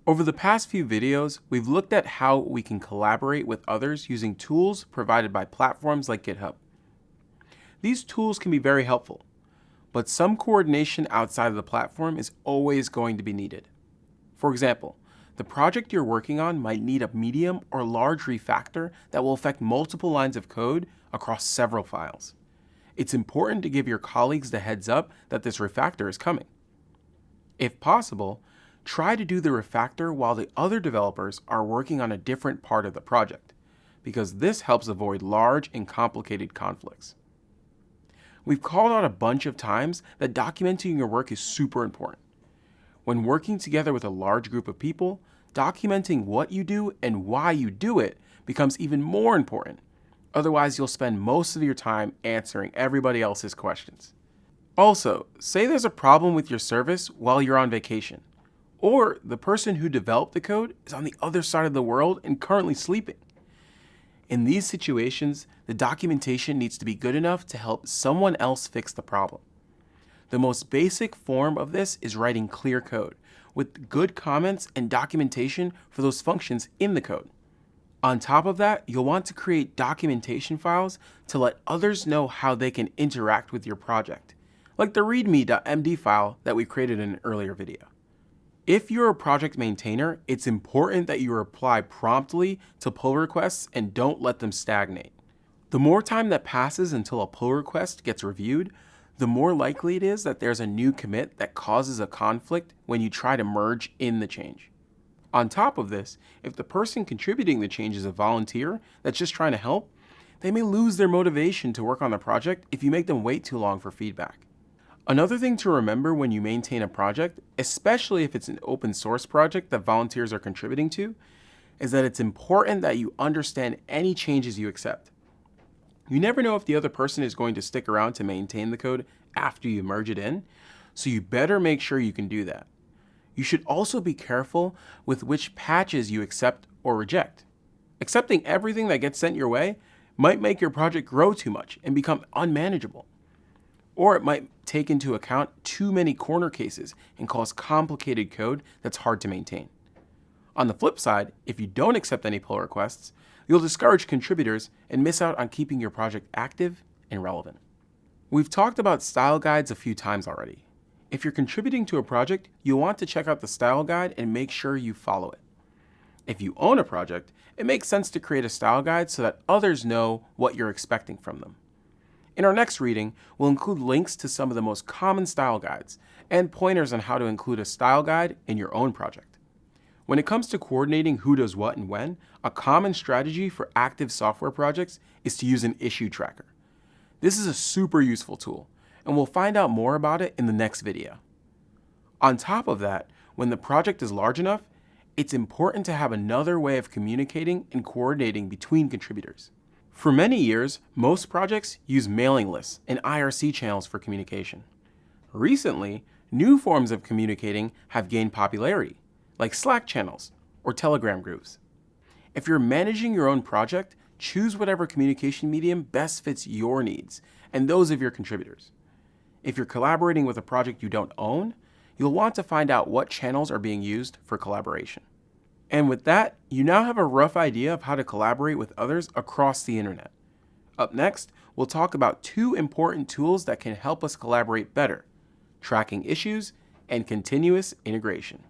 Over the past few videos, we've looked at how we can collaborate with others using tools provided by platforms like GitHub. These tools can be very helpful, but some coordination outside of the platform is always going to be needed. For example, the project you're working on might need a medium or large refactor that will affect multiple lines of code across several files. It's important to give your colleagues the heads up that this refactor is coming. If possible, try to do the refactor while the other developers are working on a different part of the project, because this helps avoid large and complicated conflicts. We've called out a bunch of times that documenting your work is super important. When working together with a large group of people, documenting what you do and why you do it becomes even more important. Otherwise, you'll spend most of your time answering everybody else's questions. Also, say there's a problem with your service while you're on vacation, or the person who developed the code is on the other side of the world and currently sleeping. In these situations, the documentation needs to be good enough to help someone else fix the problem. The most basic form of this is writing clear code, with good comments and documentation for those functions in the code. On top of that, you'll want to create documentation files to let others know how they can interact with your project, like the readme.md file that we created in an earlier video. If you're a project maintainer, it's important that you reply promptly to pull requests and don't let them stagnate. The more time that passes until a pull request gets reviewed, the more likely it is that there's a new commit that causes a conflict when you try to merge in the change. On top of this, if the person contributing the change is a volunteer that's just trying to help, they may lose their motivation to work on the project if you make them wait too long for feedback. Another thing to remember when you maintain a project, especially if it's an open source project that volunteers are contributing to, is that it's important that you understand any changes you accept. You never know if the other person is going to stick around to maintain the code after you merge it in, so you better make sure you can do that. You should also be careful with which patches you accept or reject. Accepting everything that gets sent your way might make your project grow too much and become unmanageable. Or it might take into account too many corner cases and cause complicated code that's hard to maintain. On the flip side, if you don't accept any pull requests, you'll discourage contributors and miss out on keeping your project active and relevant. We've talked about style guides a few times already. If you're contributing to a project, you'll want to check out the style guide and make sure you follow it. If you own a project, it makes sense to create a style guide so that others know what you're expecting from them. In our next reading, we'll include links to some of the most common style guides and pointers on how to include a style guide in your own project. When it comes to coordinating who does what and when, a common strategy for active software projects is to use an issue tracker. This is a super useful tool, and we'll find out more about it in the next video. On top of that, when the project is large enough, it's important to have another way of communicating and coordinating between contributors. For many years, most projects use mailing lists and IRC channels for communication. Recently, new forms of communicating have gained popularity, like Slack channels or Telegram groups. If you're managing your own project, choose whatever communication medium best fits your needs and those of your contributors. If you're collaborating with a project you don't own, you'll want to find out what channels are being used for collaboration. And with that, you now have a rough idea of how to collaborate with others across the internet. Up next, we'll talk about two important tools that can help us collaborate better: tracking issues and continuous integration.